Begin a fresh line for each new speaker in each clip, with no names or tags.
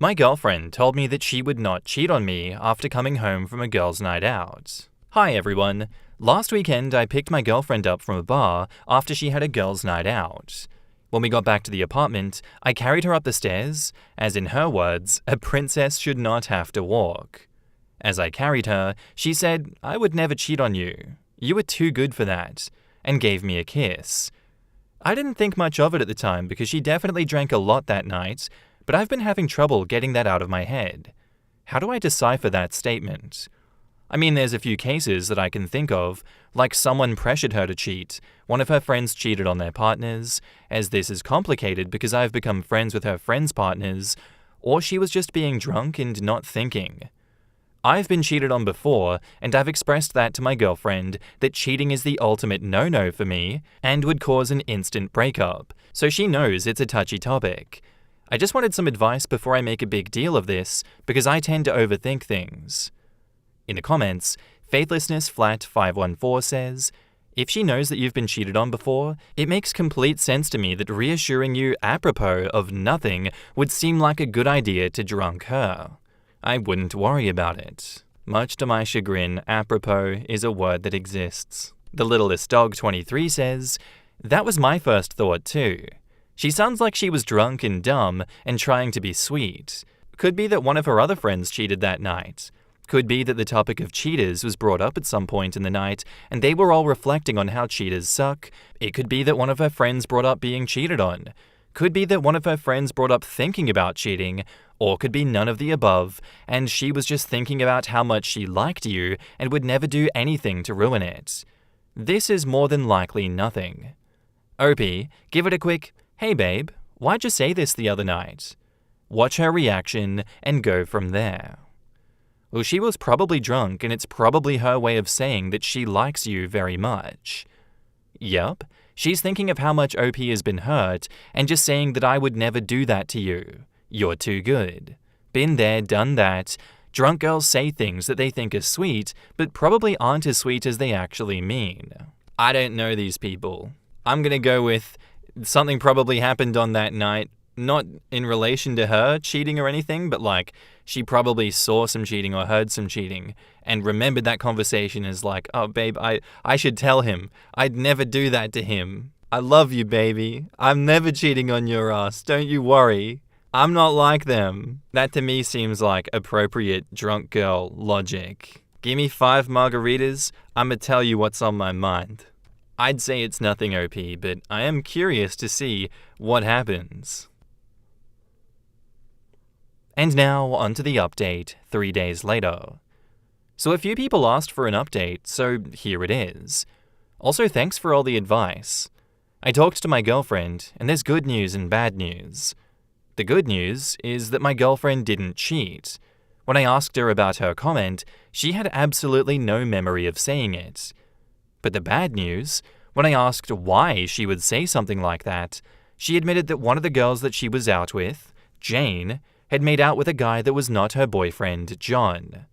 My girlfriend told me that she would not cheat on me after coming home from a girls' night out. Hi everyone. Last weekend I picked my girlfriend up from a bar after she had a girls' night out. When we got back to the apartment, I carried her up the stairs, as in her words, a princess should not have to walk. As I carried her, she said, "I would never cheat on you. You were too good for that," and gave me a kiss. I didn't think much of it at the time because she definitely drank a lot that night, but I've been having trouble getting that out of my head. How do I decipher that statement? I mean, there's a few cases that I can think of, like someone pressured her to cheat, one of her friends cheated on their partners, as this is complicated because I've become friends with her friends' partners, or she was just being drunk and not thinking. I've been cheated on before, and I've expressed that to my girlfriend that cheating is the ultimate no-no for me and would cause an instant breakup, so she knows it's a touchy topic. I just wanted some advice before I make a big deal of this because I tend to overthink things. In the comments, FaithlessnessFlat514 says, "If she knows that you've been cheated on before, it makes complete sense to me that reassuring you apropos of nothing would seem like a good idea to drunk her. I wouldn't worry about it." Much to my chagrin, apropos is a word that exists. The Littlest Dog 23 says, "That was my first thought too. She sounds like she was drunk and dumb and trying to be sweet. Could be that one of her other friends cheated that night. Could be that the topic of cheaters was brought up at some point in the night and they were all reflecting on how cheaters suck. It could be that one of her friends brought up being cheated on. Could be that one of her friends brought up thinking about cheating, or could be none of the above, and she was just thinking about how much she liked you and would never do anything to ruin it. This is more than likely nothing. Opie, give it a quick, 'Hey babe, why'd you say this the other night?' Watch her reaction and go from there." Well, she was probably drunk and it's probably her way of saying that she likes you very much. Yup, she's thinking of how much OP has been hurt and just saying that I would never do that to you. You're too good. Been there, done that. Drunk girls say things that they think are sweet, but probably aren't as sweet as they actually mean. I don't know these people. I'm gonna go with something probably happened on that night, not in relation to her cheating or anything, but like she probably saw some cheating or heard some cheating and remembered that conversation as like, "Oh babe, I should tell him. I'd never do that to him. I love you, baby. I'm never cheating on your ass. Don't you worry. I'm not like them." That to me seems like appropriate drunk girl logic. Give me 5 margaritas, I'ma tell you what's on my mind. I'd say it's nothing OP, but I am curious to see what happens. And now onto the update 3 days later. So a few people asked for an update, so here it is. Also thanks for all the advice. I talked to my girlfriend, and there's good news and bad news. The good news is that my girlfriend didn't cheat. When I asked her about her comment, she had absolutely no memory of saying it. But the bad news, when I asked why she would say something like that, she admitted that one of the girls that she was out with, Jane, had made out with a guy that was not her boyfriend, John.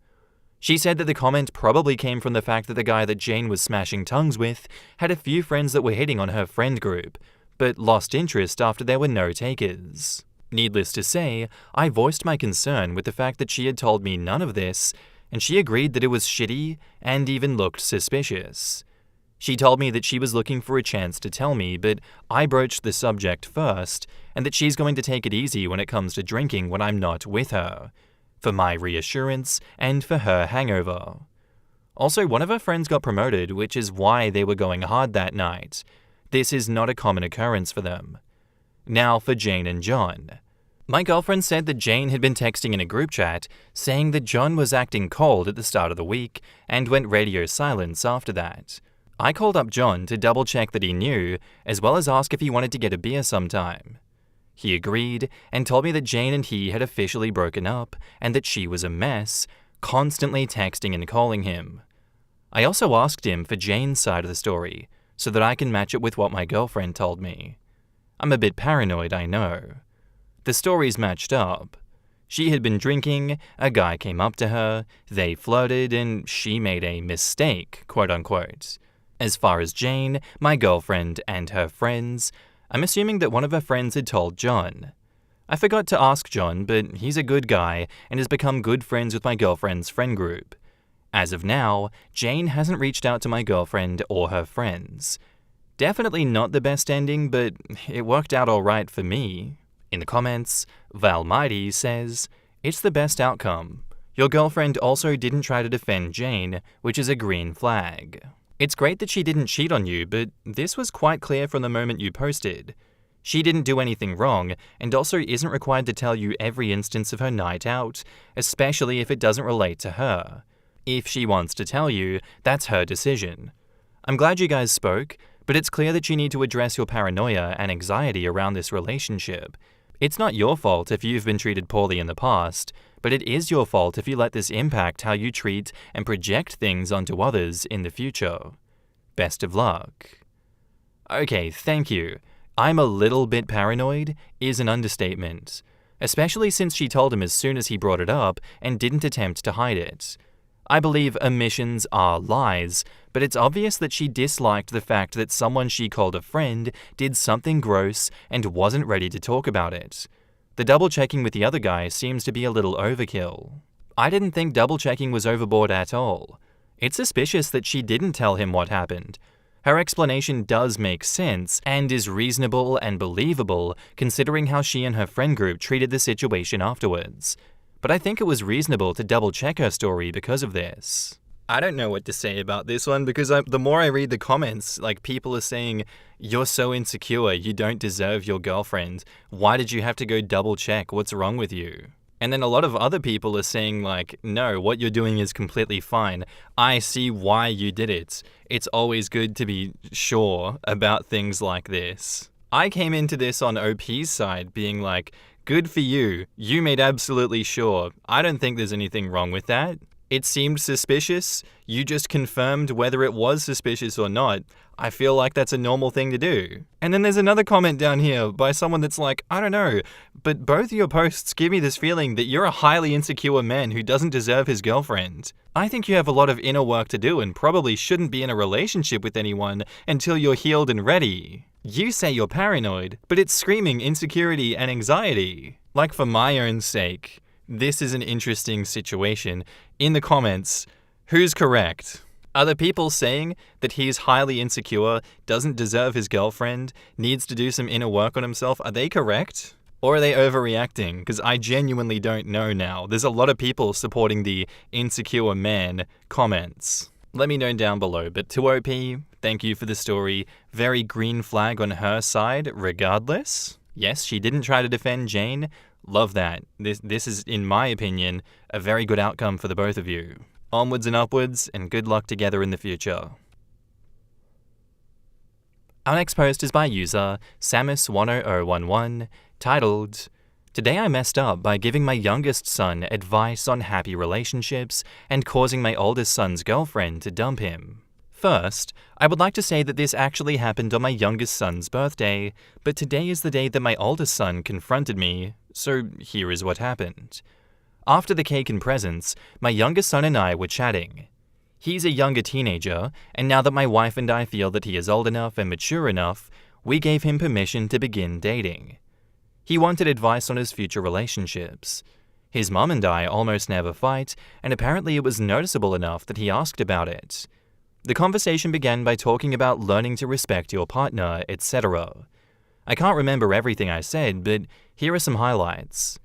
She said that the comment probably came from the fact that the guy that Jane was smashing tongues with had a few friends that were hitting on her friend group, but lost interest after there were no takers. Needless to say, I voiced my concern with the fact that she had told me none of this, and she agreed that it was shitty and even looked suspicious. She told me that she was looking for a chance to tell me, but I broached the subject first, and that she's going to take it easy when it comes to drinking when I'm not with her, for my reassurance and for her hangover. Also, one of her friends got promoted, which is why they were going hard that night. This is not a common occurrence for them. Now for Jane and John. My girlfriend said that Jane had been texting in a group chat saying that John was acting cold at the start of the week and went radio silence after that. I called up John to double check that he knew, as well as ask if he wanted to get a beer sometime. He agreed and told me that Jane and he had officially broken up and that she was a mess, constantly texting and calling him. I also asked him for Jane's side of the story so that I can match it with what my girlfriend told me. I'm a bit paranoid, I know. The stories matched up. She had been drinking, a guy came up to her, they flirted, and she made a mistake, quote unquote. As far as Jane, my girlfriend, and her friends, I'm assuming that one of her friends had told John. I forgot to ask John, but he's a good guy and has become good friends with my girlfriend's friend group. As of now, Jane hasn't reached out to my girlfriend or her friends. Definitely not the best ending, but it worked out alright for me. In the comments, Valmighty says, "It's the best outcome. Your girlfriend also didn't try to defend Jane, which is a green flag. It's great that she didn't cheat on you, but this was quite clear from the moment you posted. She didn't do anything wrong, and also isn't required to tell you every instance of her night out, especially if it doesn't relate to her. If she wants to tell you, that's her decision. I'm glad you guys spoke, but it's clear that you need to address your paranoia and anxiety around this relationship. It's not your fault if you've been treated poorly in the past, but it is your fault if you let this impact how you treat and project things onto others in the future. Best of luck." Okay, thank you. "I'm a little bit paranoid" is an understatement, especially since she told him as soon as he brought it up and didn't attempt to hide it. I believe omissions are lies, but it's obvious that she disliked the fact that someone she called a friend did something gross and wasn't ready to talk about it. The double-checking with the other guy seems to be a little overkill. I didn't think double-checking was overboard at all. It's suspicious that she didn't tell him what happened. Her explanation does make sense and is reasonable and believable considering how she and her friend group treated the situation afterwards. But I think it was reasonable to double-check her story because of this. I don't know what to say about this one because the more I read the comments, people are saying, "You're so insecure, you don't deserve your girlfriend. Why did you have to go double-check? What's wrong with you?" And then a lot of other people are saying "No, what you're doing is completely fine. I see why you did it. It's always good to be sure about things like this." I came into this on OP's side being "Good for you. You made absolutely sure. I don't think there's anything wrong with that. It seemed suspicious. You just confirmed whether it was suspicious or not. I feel like that's a normal thing to do." And then there's another comment down here by someone that's "I don't know, but both your posts give me this feeling that you're a highly insecure man who doesn't deserve his girlfriend. I think you have a lot of inner work to do and probably shouldn't be in a relationship with anyone until you're healed and ready. You say you're paranoid, but it's screaming insecurity and anxiety. For my own sake, this is an interesting situation. In the comments, who's correct? Are the people saying that he's highly insecure, doesn't deserve his girlfriend, needs to do some inner work on himself? Are they correct? Or are they overreacting? Because I genuinely don't know now. There's a lot of people supporting the insecure man comments. Let me know down below. But to OP, thank you for the story. Very green flag on her side, regardless. Yes, she didn't try to defend Jane. Love that. This is, in my opinion, a very good outcome for the both of you. Onwards and upwards, and good luck together in the future. Our next post is by user Samus10011, titled, "Today I messed up by giving my youngest son advice on happy relationships and causing my oldest son's girlfriend to dump him. First, I would like to say that this actually happened on my youngest son's birthday, but today is the day that my oldest son confronted me, so here is what happened. After the cake and presents, my youngest son and I were chatting. He's a younger teenager, and now that my wife and I feel that he is old enough and mature enough, we gave him permission to begin dating. He wanted advice on his future relationships. His mum and I almost never fight, and apparently it was noticeable enough that he asked about it. The conversation began by talking about learning to respect your partner, etc. I can't remember everything I said, but here are some highlights.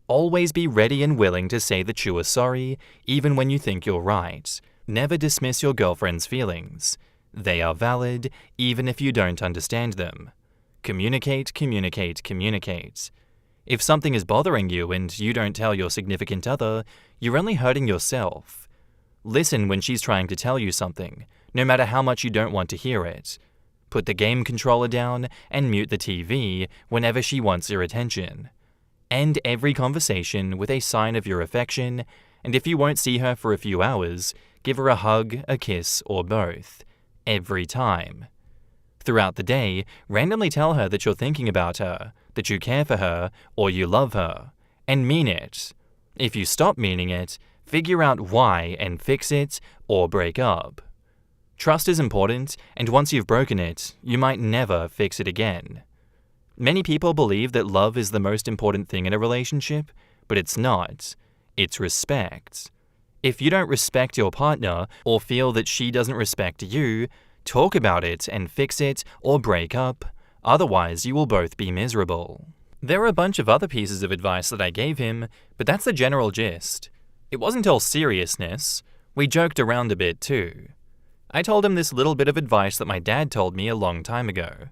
Always be ready and willing to say that you are sorry, even when you think you're right. Never dismiss your girlfriend's feelings. They are valid, even if you don't understand them. Communicate, communicate, communicate. If something is bothering you and you don't tell your significant other, you're only hurting yourself. Listen when she's trying to tell you something, no matter how much you don't want to hear it. Put the game controller down and mute the TV whenever she wants your attention. End every conversation with a sign of your affection, and if you won't see her for a few hours, give her a hug, a kiss, or both. Every time. Throughout the day, randomly tell her that you're thinking about her, that you care for her, or you love her, and mean it. If you stop meaning it, figure out why and fix it, or break up. Trust is important, and once you've broken it, you might never fix it again. Many people believe that love is the most important thing in a relationship, but it's not. It's respect. If you don't respect your partner or feel that she doesn't respect you, talk about it and fix it or break up. Otherwise, you will both be miserable. There are a bunch of other pieces of advice that I gave him, but that's the general gist. It wasn't all seriousness. We joked around a bit too. I told him this little bit of advice that my dad told me a long time ago.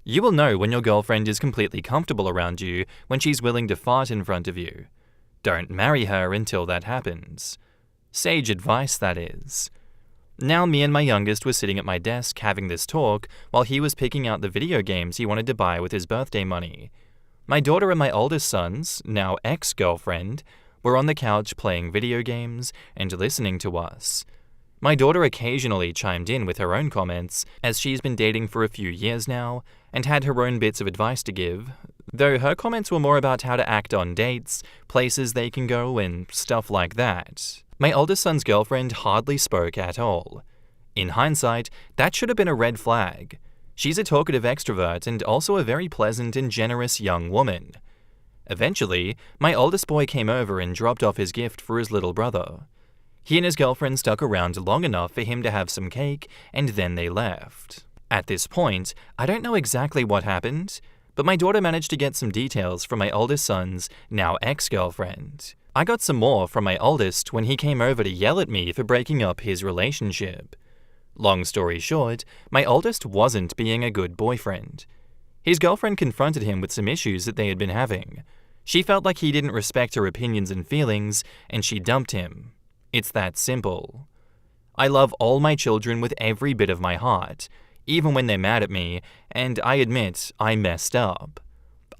You will know when your girlfriend is completely comfortable around you when she's willing to fart in front of you. Don't marry her until that happens. Sage advice, that is. Now me and my youngest were sitting at my desk having this talk while he was picking out the video games he wanted to buy with his birthday money. My daughter and my oldest son's, now ex-girlfriend, were on the couch playing video games and listening to us. My daughter occasionally chimed in with her own comments, as she's been dating for a few years now and had her own bits of advice to give, though her comments were more about how to act on dates, places they can go, and stuff like that. My oldest son's girlfriend hardly spoke at all. In hindsight, that should have been a red flag. She's a talkative extrovert and also a very pleasant and generous young woman. Eventually, my oldest boy came over and dropped off his gift for his little brother. He and his girlfriend stuck around long enough for him to have some cake, and then they left. At this point, I don't know exactly what happened, but my daughter managed to get some details from my oldest son's, now ex-girlfriend. I got some more from my oldest when he came over to yell at me for breaking up his relationship. Long story short, my oldest wasn't being a good boyfriend. His girlfriend confronted him with some issues that they had been having. She felt like he didn't respect her opinions and feelings, and she dumped him. It's that simple. I love all my children with every bit of my heart, even when they're mad at me, and I admit I messed up.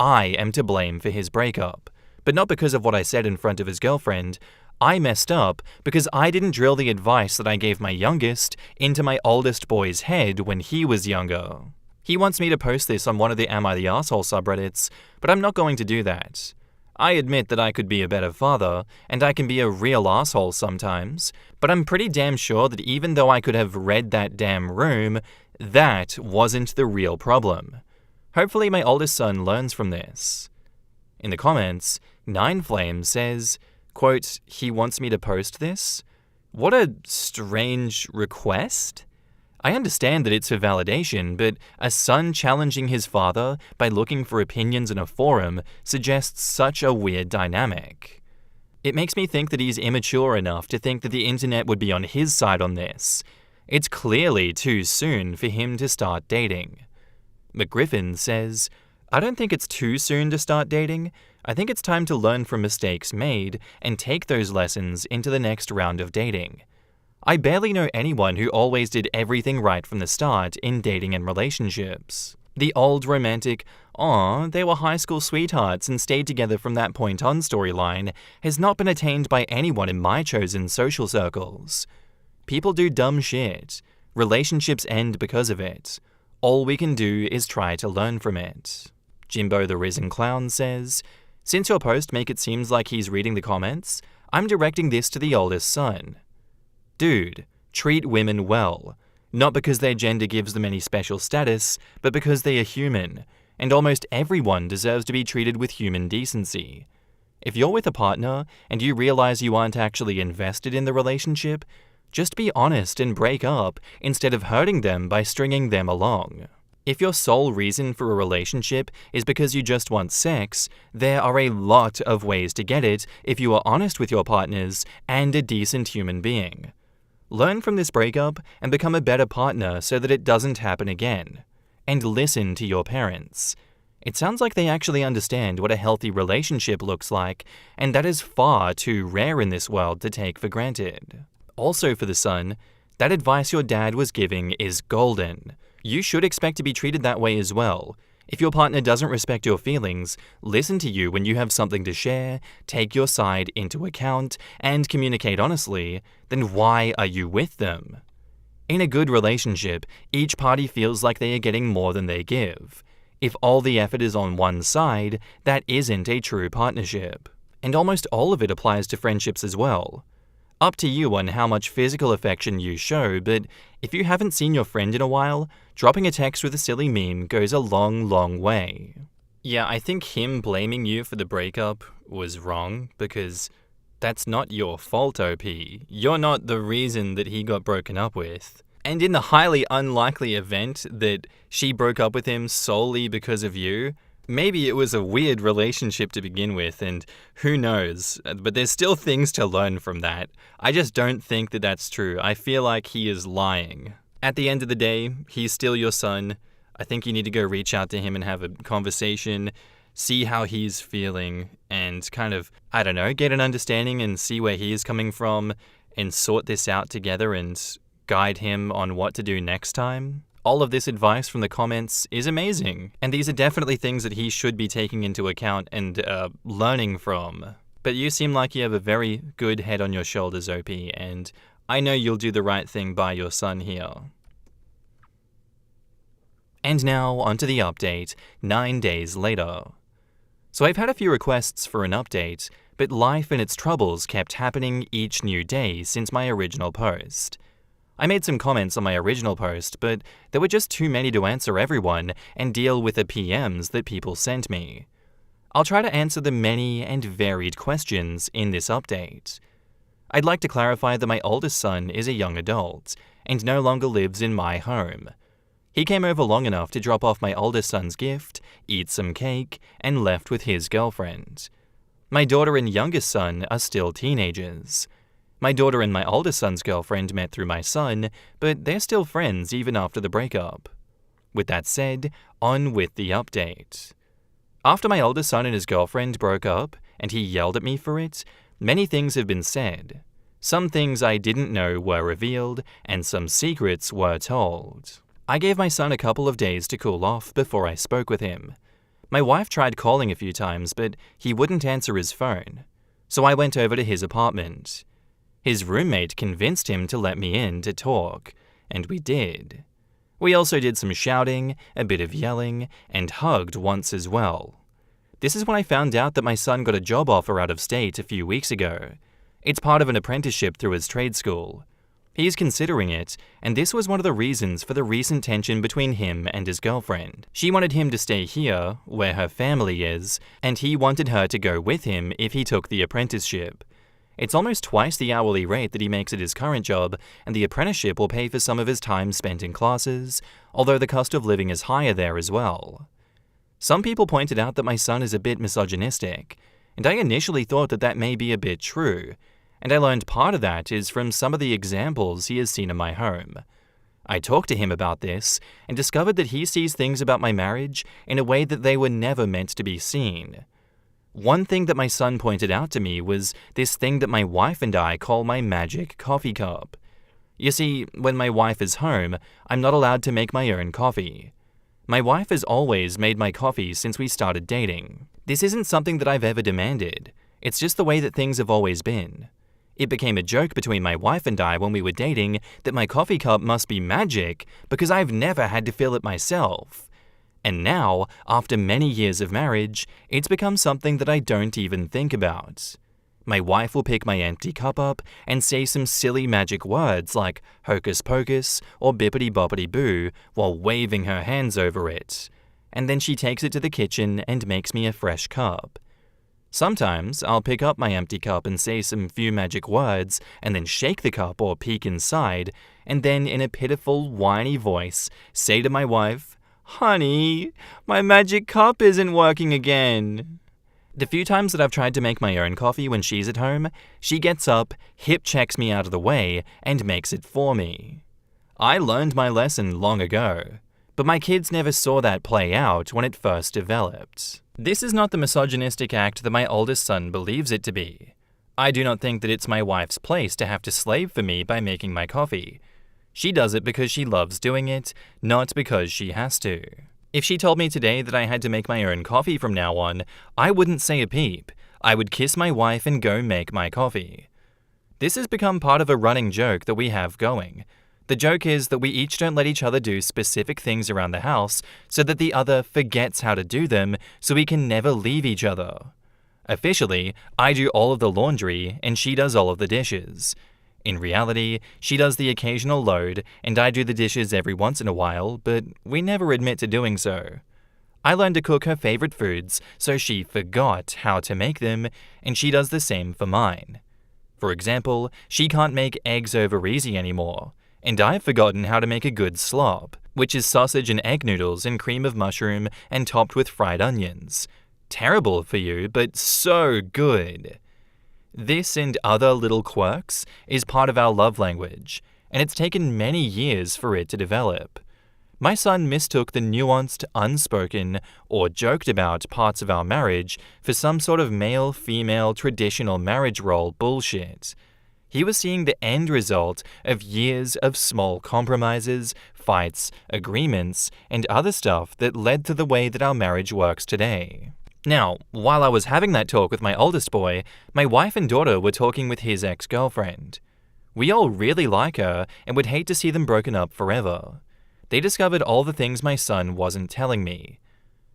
I am to blame for his breakup, but not because of what I said in front of his girlfriend. I messed up because I didn't drill the advice that I gave my youngest into my oldest boy's head when he was younger. He wants me to post this on one of the Am I the Asshole subreddits, but I'm not going to do that. I admit that I could be a better father, and I can be a real asshole sometimes, but I'm pretty damn sure that even though I could have read that damn room, that wasn't the real problem. Hopefully my oldest son learns from this. In the comments, Nine Flames says, quote, "He wants me to post this? What a strange request. I understand that it's for validation, but a son challenging his father by looking for opinions in a forum suggests such a weird dynamic. It makes me think that he's immature enough to think that the internet would be on his side on this. It's clearly too soon for him to start dating." McGriffin says, "I don't think it's too soon to start dating. I think it's time to learn from mistakes made and take those lessons into the next round of dating. I barely know anyone who always did everything right from the start in dating and relationships. The old romantic, "aw, they were high school sweethearts and stayed together from that point on" storyline has not been attained by anyone in my chosen social circles. People do dumb shit. Relationships end because of it. All we can do is try to learn from it." Jimbo the Risen Clown says, "Since your post make it seems like he's reading the comments, I'm directing this to the oldest son. Dude, treat women well. Not because their gender gives them any special status, but because they are human, and almost everyone deserves to be treated with human decency. If you're with a partner and you realize you aren't actually invested in the relationship, just be honest and break up instead of hurting them by stringing them along. If your sole reason for a relationship is because you just want sex, there are a lot of ways to get it if you are honest with your partners and a decent human being. Learn from this breakup and become a better partner so that it doesn't happen again. And listen to your parents. It sounds like they actually understand what a healthy relationship looks like, and that is far too rare in this world to take for granted. Also for the son, that advice your dad was giving is golden. You should expect to be treated that way as well. If your partner doesn't respect your feelings, listen to you when you have something to share, take your side into account, and communicate honestly, then why are you with them? In a good relationship, each party feels like they are getting more than they give. If all the effort is on one side, that isn't a true partnership. And almost all of it applies to friendships as well. Up to you on how much physical affection you show, but if you haven't seen your friend in a while, dropping a text with a silly meme goes a long, long way. Yeah, I think him blaming you for the breakup was wrong because that's not your fault, OP. You're not the reason that he got broken up with. And in the highly unlikely event that she broke up with him solely because of you, maybe it was a weird relationship to begin with, and who knows? But there's still things to learn from that. I just don't think that that's true. I feel like he is lying. At the end of the day, he's still your son. I think you need to go reach out to him and have a conversation, see how he's feeling, and kind of, I don't know, get an understanding and see where he is coming from and sort this out together and guide him on what to do next time. All of this advice from the comments is amazing, and these are definitely things that he should be taking into account and learning from. But you seem like you have a very good head on your shoulders, OP, and I know you'll do the right thing by your son here. And now, onto the update, 9 days later. So I've had a few requests for an update, but life and its troubles kept happening each new day since my original post. I made some comments on my original post, but there were just too many to answer everyone and deal with the PMs that people sent me. I'll try to answer the many and varied questions in this update. I'd like to clarify that my oldest son is a young adult and no longer lives in my home. He came over long enough to drop off my oldest son's gift, eat some cake, and left with his girlfriend. My daughter and youngest son are still teenagers. My daughter and my oldest son's girlfriend met through my son, but they're still friends even after the breakup. With that said, on with the update. After my oldest son and his girlfriend broke up, and he yelled at me for it, many things have been said. Some things I didn't know were revealed, and some secrets were told. I gave my son a couple of days to cool off before I spoke with him. My wife tried calling a few times, but he wouldn't answer his phone. So I went over to his apartment. His roommate convinced him to let me in to talk, and we did. We also did some shouting, a bit of yelling, and hugged once as well. This is when I found out that my son got a job offer out of state a few weeks ago. It's part of an apprenticeship through his trade school. He's considering it, and this was one of the reasons for the recent tension between him and his girlfriend. She wanted him to stay here, where her family is, and he wanted her to go with him if he took the apprenticeship. It's almost twice the hourly rate that he makes at his current job, and the apprenticeship will pay for some of his time spent in classes, although the cost of living is higher there as well. Some people pointed out that my son is a bit misogynistic, and I initially thought that that may be a bit true, and I learned part of that is from some of the examples he has seen in my home. I talked to him about this and discovered that he sees things about my marriage in a way that they were never meant to be seen. One thing that my son pointed out to me was this thing that my wife and I call my magic coffee cup. You see, when my wife is home, I'm not allowed to make my own coffee. My wife has always made my coffee since we started dating. This isn't something that I've ever demanded. It's just the way that things have always been. It became a joke between my wife and I when we were dating that my coffee cup must be magic because I've never had to fill it myself. And now, after many years of marriage, it's become something that I don't even think about. My wife will pick my empty cup up and say some silly magic words like hocus pocus or bippity boppity boo while waving her hands over it. And then she takes it to the kitchen and makes me a fresh cup. Sometimes I'll pick up my empty cup and say some few magic words and then shake the cup or peek inside and then in a pitiful, whiny voice say to my wife, "Honey, my magic cup isn't working again." The few times that I've tried to make my own coffee when she's at home, she gets up, hip checks me out of the way, and makes it for me. I learned my lesson long ago, but my kids never saw that play out when it first developed. This is not the misogynistic act that my oldest son believes it to be. I do not think that it's my wife's place to have to slave for me by making my coffee. She does it because she loves doing it, not because she has to. If she told me today that I had to make my own coffee from now on, I wouldn't say a peep. I would kiss my wife and go make my coffee. This has become part of a running joke that we have going. The joke is that we each don't let each other do specific things around the house so that the other forgets how to do them so we can never leave each other. Officially, I do all of the laundry and she does all of the dishes. In reality, she does the occasional load and I do the dishes every once in a while, but we never admit to doing so. I learned to cook her favorite foods, so she forgot how to make them, and she does the same for mine. For example, she can't make eggs over easy anymore, and I've forgotten how to make a good slop, which is sausage and egg noodles in cream of mushroom and topped with fried onions. Terrible for you, but so good. This and other little quirks is part of our love language, and it's taken many years for it to develop. My son mistook the nuanced, unspoken, or joked about parts of our marriage for some sort of male-female traditional marriage role bullshit. He was seeing the end result of years of small compromises, fights, agreements, and other stuff that led to the way that our marriage works today. Now, while I was having that talk with my oldest boy, my wife and daughter were talking with his ex-girlfriend. We all really like her and would hate to see them broken up forever. They discovered all the things my son wasn't telling me.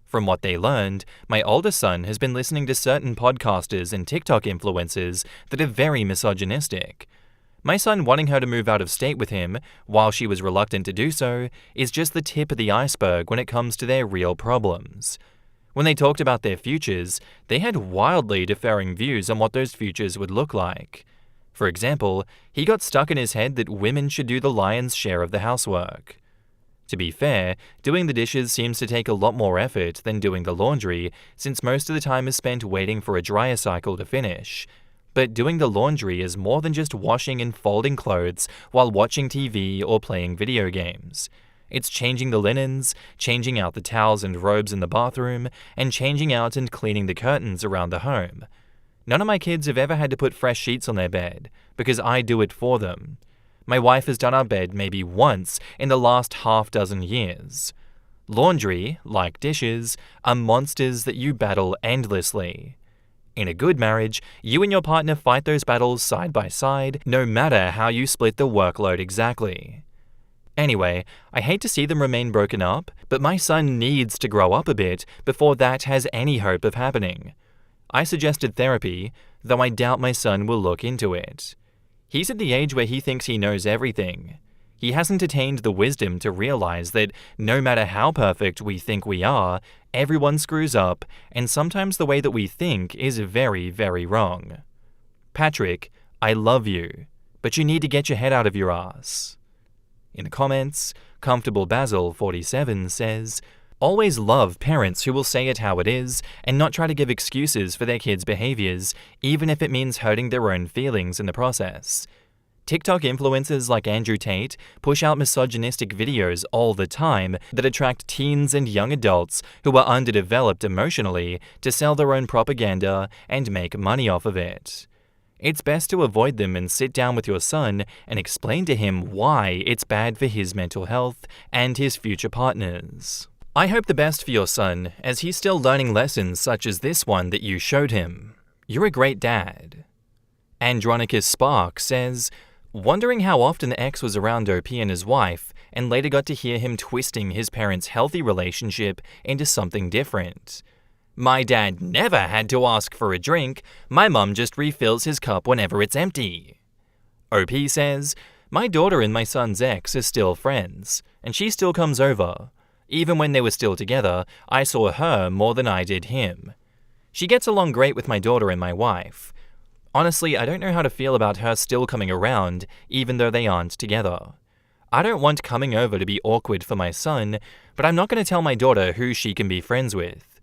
From what they learned, my oldest son has been listening to certain podcasters and TikTok influencers that are very misogynistic. My son wanting her to move out of state with him, while she was reluctant to do so, is just the tip of the iceberg when it comes to their real problems. When they talked about their futures, they had wildly differing views on what those futures would look like. For example, he got stuck in his head that women should do the lion's share of the housework. To be fair, doing the dishes seems to take a lot more effort than doing the laundry, since most of the time is spent waiting for a dryer cycle to finish. But doing the laundry is more than just washing and folding clothes while watching TV or playing video games. It's changing the linens, changing out the towels and robes in the bathroom, and changing out and cleaning the curtains around the home. None of my kids have ever had to put fresh sheets on their bed, because I do it for them. My wife has done our bed maybe once in the last half-dozen years. Laundry, like dishes, are monsters that you battle endlessly. In a good marriage, you and your partner fight those battles side by side, no matter how you split the workload exactly. Anyway, I hate to see them remain broken up, but my son needs to grow up a bit before that has any hope of happening. I suggested therapy, though I doubt my son will look into it. He's at the age where he thinks he knows everything. He hasn't attained the wisdom to realize that no matter how perfect we think we are, everyone screws up, and sometimes the way that we think is very, very wrong. Patrick, I love you, but you need to get your head out of your ass. In the comments, Comfortable Basil 47 says, always love parents who will say it how it is and not try to give excuses for their kids' behaviors, even if it means hurting their own feelings in the process. TikTok influencers like Andrew Tate push out misogynistic videos all the time that attract teens and young adults who are underdeveloped emotionally to sell their own propaganda and make money off of it. It's best to avoid them and sit down with your son and explain to him why it's bad for his mental health and his future partners. I hope the best for your son, as he's still learning lessons such as this one that you showed him. You're a great dad. Andronicus Spark says, wondering how often the ex was around OP and his wife, and later got to hear him twisting his parents' healthy relationship into something different. My dad never had to ask for a drink, my mum just refills his cup whenever it's empty. OP says, my daughter and my son's ex are still friends, and she still comes over. Even when they were still together, I saw her more than I did him. She gets along great with my daughter and my wife. Honestly, I don't know how to feel about her still coming around, even though they aren't together. I don't want coming over to be awkward for my son, but I'm not going to tell my daughter who she can be friends with.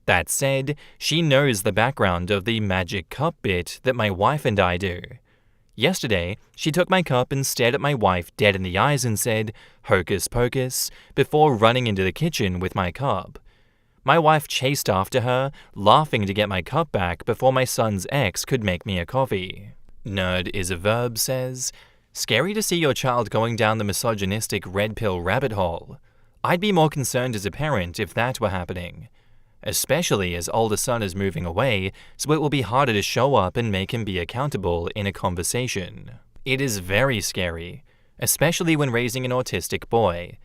That said, she knows the background of the magic cup bit that my wife and I do. Yesterday, she took my cup and stared at my wife dead in the eyes and said, "Hocus pocus," before running into the kitchen with my cup. My wife chased after her, laughing to get my cup back before my son's ex could make me a coffee. Nerd is a verb says, scary to see your child going down the misogynistic red pill rabbit hole. I'd be more concerned as a parent if that were happening. Especially as older son is moving away, so it will be harder to show up and make him be accountable in a conversation. It is very scary, especially when raising an autistic boy.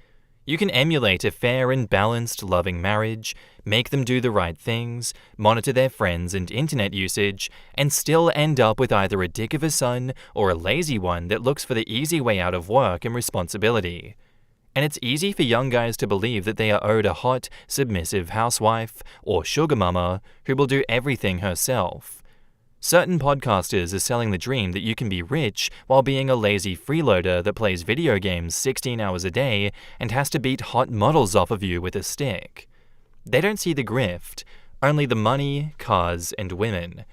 You can emulate a fair and balanced, loving marriage, make them do the right things, monitor their friends and internet usage, and still end up with either a dick of a son or a lazy one that looks for the easy way out of work and responsibility. And it's easy for young guys to believe that they are owed a hot, submissive housewife or sugar mama who will do everything herself. Certain podcasters are selling the dream that you can be rich while being a lazy freeloader that plays video games 16 hours a day and has to beat hot models off of you with a stick. They don't see the grift, only the money, cars, and women.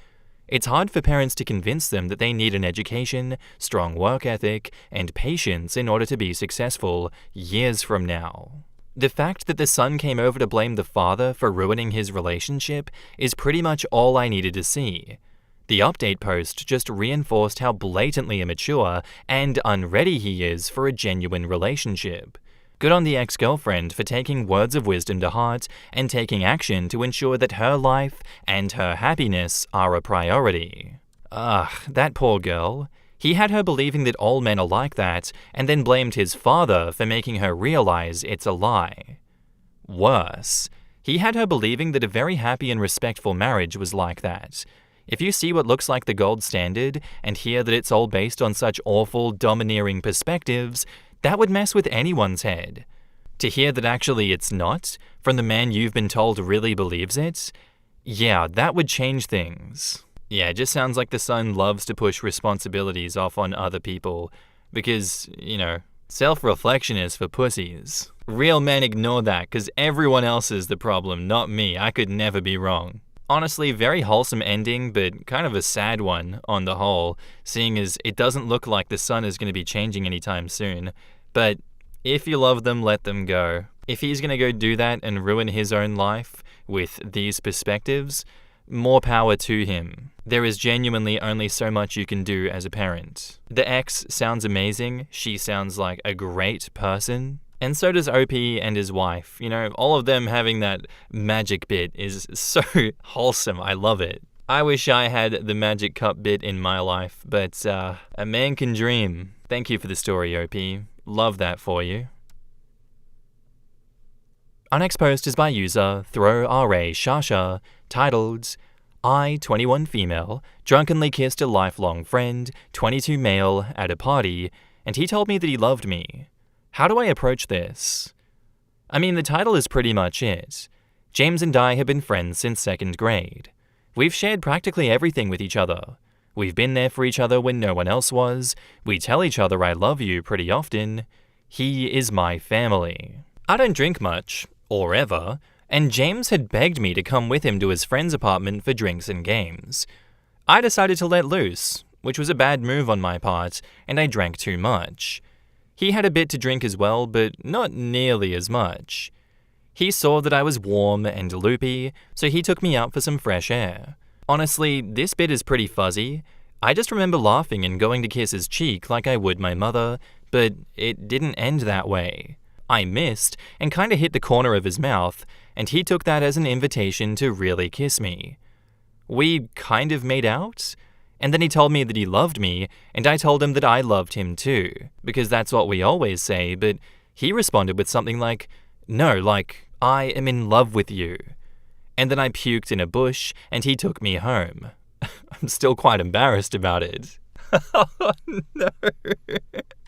It's hard for parents to convince them that they need an education, strong work ethic, and patience in order to be successful years from now. The fact that the son came over to blame the father for ruining his relationship is pretty much all I needed to see. The update post just reinforced how blatantly immature and unready he is for a genuine relationship. Good on the ex-girlfriend for taking words of wisdom to heart and taking action to ensure that her life and her happiness are a priority. That poor girl. He had her believing that all men are like that and then blamed his father for making her realize it's a lie. Worse, he had her believing that a very happy and respectful marriage was like that. If you see what looks like the gold standard and hear that it's all based on such awful, domineering perspectives, that would mess with anyone's head. To hear that actually it's not, from the man you've been told really believes it, yeah, that would change things. Yeah, it just sounds like the son loves to push responsibilities off on other people because, self-reflection is for pussies. Real men ignore that because everyone else is the problem, not me. I could never be wrong. Honestly, very wholesome ending, but kind of a sad one on the whole, seeing as it doesn't look like the son is going to be changing anytime soon. But if you love them, let them go. If he's going to go do that and ruin his own life with these perspectives, more power to him. There is genuinely only so much you can do as a parent. The ex sounds amazing. She sounds like a great person. And so does OP and his wife. All of them having that magic bit is so wholesome. I love it. I wish I had the magic cup bit in my life, but a man can dream. Thank you for the story, OP. Love that for you. Our next post is by user ThrowRA titled, I, 21 female, drunkenly kissed a lifelong friend, 22 male, at a party, and he told me that he loved me. How do I approach this? I mean, the title is pretty much it. James and I have been friends since 2nd grade. We've shared practically everything with each other. We've been there for each other when no one else was. We tell each other I love you pretty often. He is my family. I don't drink much, or ever, and James had begged me to come with him to his friend's apartment for drinks and games. I decided to let loose, which was a bad move on my part, and I drank too much. He had a bit to drink as well, but not nearly as much. He saw that I was warm and loopy, so he took me out for some fresh air. Honestly, this bit is pretty fuzzy. I just remember laughing and going to kiss his cheek like I would my mother, but it didn't end that way. I missed and kinda hit the corner of his mouth, and he took that as an invitation to really kiss me. We kind of made out, and then he told me that he loved me, and I told him that I loved him too, because that's what we always say, but he responded with something like, no, like, I am in love with you. And then I puked in a bush, and he took me home. I'm still quite embarrassed about it. Oh no.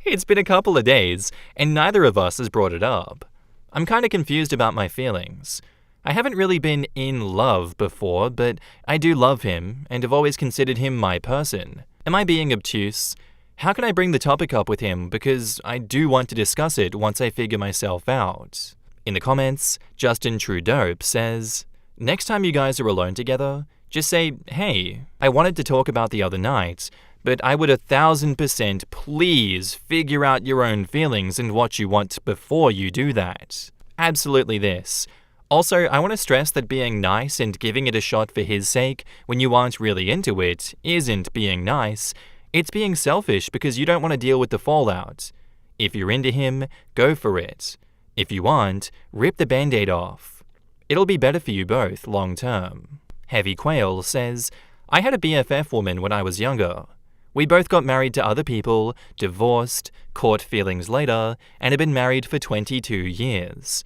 It's been a couple of days, and neither of us has brought it up. I'm kinda confused about my feelings. I haven't really been in love before, but I do love him and have always considered him my person. Am I being obtuse? How can I bring the topic up with him because I do want to discuss it once I figure myself out? In the comments, Justin Trudeau says, next time you guys are alone together, just say, hey, I wanted to talk about the other night, but I would 1000% please figure out your own feelings and what you want before you do that. Absolutely this. Also, I want to stress that being nice and giving it a shot for his sake when you aren't really into it isn't being nice. It's being selfish because you don't want to deal with the fallout. If you're into him, go for it. If you aren't, rip the band-aid off. It'll be better for you both long term. Heavy Quail says, I had a BFF woman when I was younger. We both got married to other people, divorced, caught feelings later, and have been married for 22 years.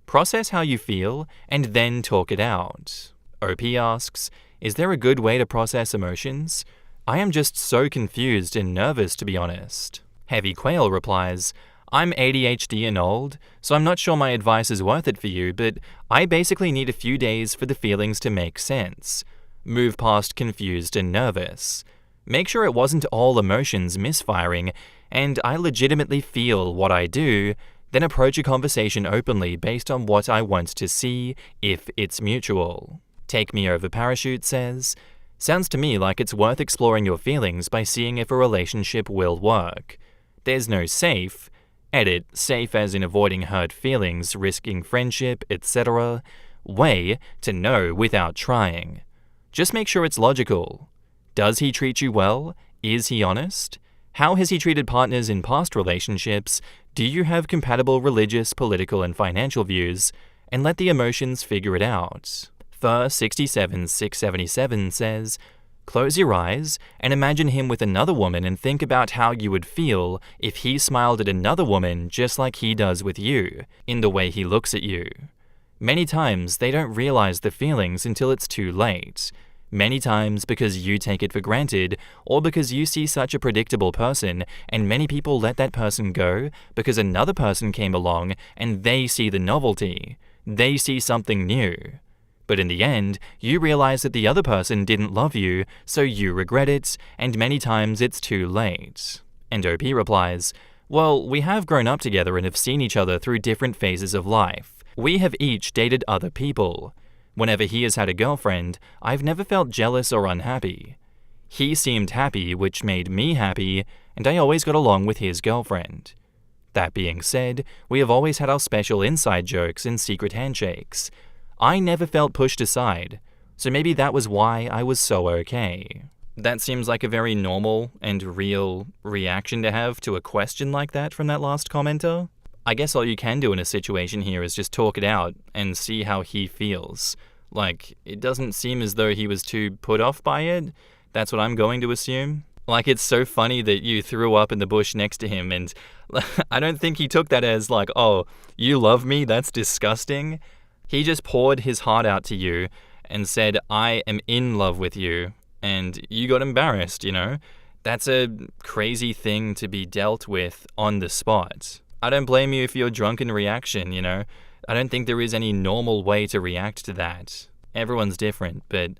Process how you feel, and then talk it out. OP asks, is there a good way to process emotions? I am just so confused and nervous, to be honest. Heavy Quail replies, I'm ADHD and old, so I'm not sure my advice is worth it for you, but I basically need a few days for the feelings to make sense. Move past confused and nervous. Make sure it wasn't all emotions misfiring, and I legitimately feel what I do, then approach a conversation openly based on what I want to see, if it's mutual. Take Me Over Parachute says, sounds to me like it's worth exploring your feelings by seeing if a relationship will work. There's no safe, edit safe as in avoiding hurt feelings, risking friendship, etc., way to know without trying. Just make sure it's logical. Does he treat you well? Is he honest? How has he treated partners in past relationships? Do you have compatible religious, political, and financial views? And let the emotions figure it out. Thur67677 says, close your eyes and imagine him with another woman and think about how you would feel if he smiled at another woman just like he does with you, in the way he looks at you. Many times they don't realize the feelings until it's too late. Many times because you take it for granted, or because you see such a predictable person, and many people let that person go because another person came along and they see the novelty. They see something new. But in the end, you realize that the other person didn't love you, so you regret it, and many times it's too late. And OP replies, well, we have grown up together and have seen each other through different phases of life. We have each dated other people. Whenever he has had a girlfriend, I've never felt jealous or unhappy. He seemed happy, which made me happy, and I always got along with his girlfriend. That being said, we have always had our special inside jokes and secret handshakes. I never felt pushed aside, so maybe that was why I was so okay. That seems like a very normal and real reaction to have to a question like that from that last commenter. I guess all you can do in a situation here is just talk it out and see how he feels. Like, it doesn't seem as though he was too put off by it. That's what I'm going to assume. Like, it's so funny that you threw up in the bush next to him, and I don't think he took that as like, oh, you love me? That's disgusting. He just poured his heart out to you and said, I am in love with you, and you got embarrassed, you know? That's a crazy thing to be dealt with on the spot. I don't blame you if you're drunken reaction, you know? I don't think there is any normal way to react to that. Everyone's different, but,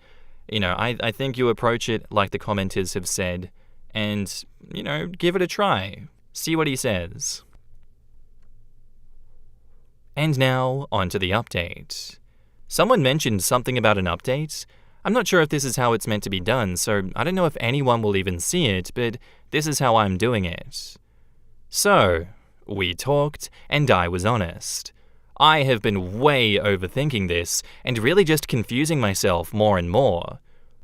you know, I think you approach it like the commenters have said, and, you know, give it a try. See what he says. And now, on to the update. Someone mentioned something about an update. I'm not sure if this is how it's meant to be done, so I don't know if anyone will even see it, but this is how I'm doing it. So, we talked, and I was honest. I have been way overthinking this, and really just confusing myself more and more.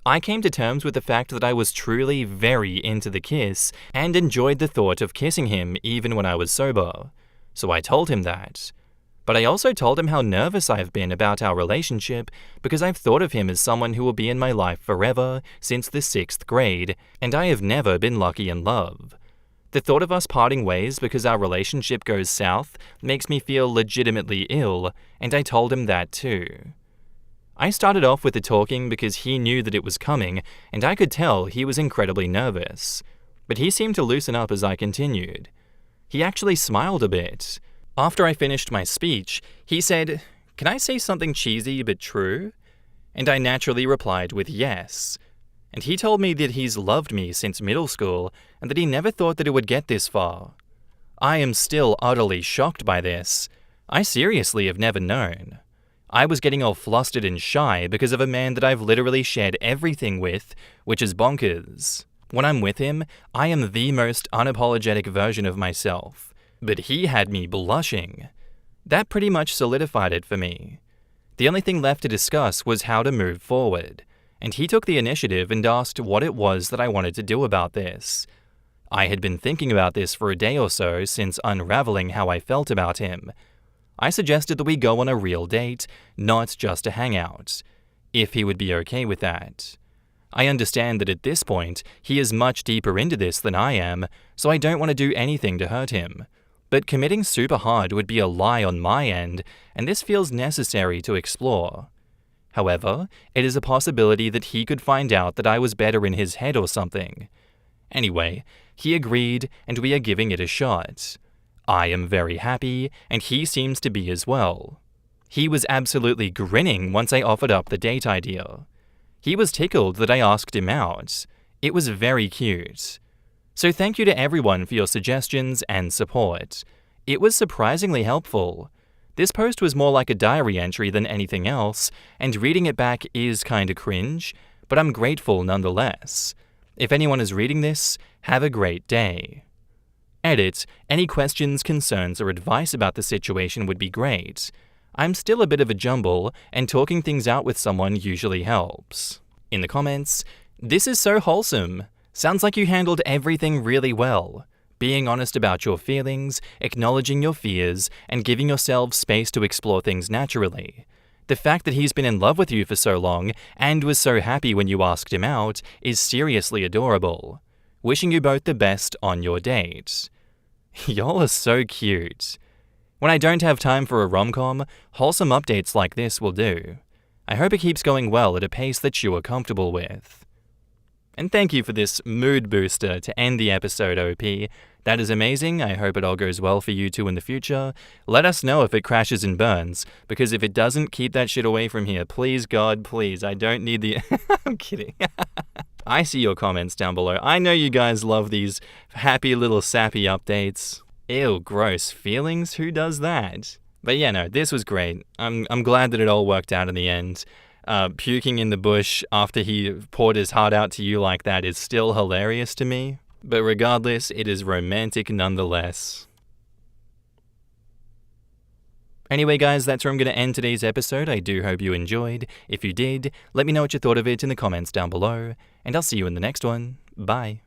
I came to terms with the fact that I was truly very into the kiss, and enjoyed the thought of kissing him even when I was sober. So I told him that. But I also told him how nervous I've been about our relationship because I've thought of him as someone who will be in my life forever since the 6th grade, and I have never been lucky in love. The thought of us parting ways because our relationship goes south makes me feel legitimately ill, and I told him that too. I started off with the talking because he knew that it was coming, and I could tell he was incredibly nervous. But he seemed to loosen up as I continued. He actually smiled a bit. After I finished my speech, he said, "Can I say something cheesy but true?" And I naturally replied with yes. And he told me that he's loved me since middle school and that he never thought that it would get this far. I am still utterly shocked by this. I seriously have never known. I was getting all flustered and shy because of a man that I've literally shared everything with, which is bonkers. When I'm with him, I am the most unapologetic version of myself. But he had me blushing. That pretty much solidified it for me. The only thing left to discuss was how to move forward. And he took the initiative and asked what it was that I wanted to do about this. I had been thinking about this for a day or so since unraveling how I felt about him. I suggested that we go on a real date, not just a hangout, if he would be okay with that. I understand that at this point, he is much deeper into this than I am, so I don't want to do anything to hurt him. But committing super hard would be a lie on my end, and this feels necessary to explore. However, it is a possibility that he could find out that I was better in his head or something. Anyway, he agreed, and we are giving it a shot. I am very happy, and he seems to be as well. He was absolutely grinning once I offered up the date idea. He was tickled that I asked him out. It was very cute. So thank you to everyone for your suggestions and support. It was surprisingly helpful. This post was more like a diary entry than anything else, and reading it back is kinda cringe, but I'm grateful nonetheless. If anyone is reading this, have a great day. Edit, any questions, concerns, or advice about the situation would be great. I'm still a bit of a jumble, and talking things out with someone usually helps. In the comments, this is so wholesome. Sounds like you handled everything really well. Being honest about your feelings, acknowledging your fears, and giving yourself space to explore things naturally. The fact that he's been in love with you for so long and was so happy when you asked him out is seriously adorable. Wishing you both the best on your date. Y'all are so cute. When I don't have time for a rom-com, wholesome updates like this will do. I hope it keeps going well at a pace that you are comfortable with. And thank you for this mood booster to end the episode, OP. That is amazing. I hope it all goes well for you two in the future. Let us know if it crashes and burns, because if it doesn't, keep that shit away from here. Please, God, please. I don't need the... I'm kidding. I see your comments down below. I know you guys love these happy little sappy updates. Ew, gross. Feelings? Who does that? But yeah, no, this was great. I'm glad that it all worked out in the end. Puking in the bush after he poured his heart out to you like that is still hilarious to me. But regardless, it is romantic nonetheless. Anyway guys, that's where I'm going to end today's episode. I do hope you enjoyed. If you did, let me know what you thought of it in the comments down below. And I'll see you in the next one. Bye.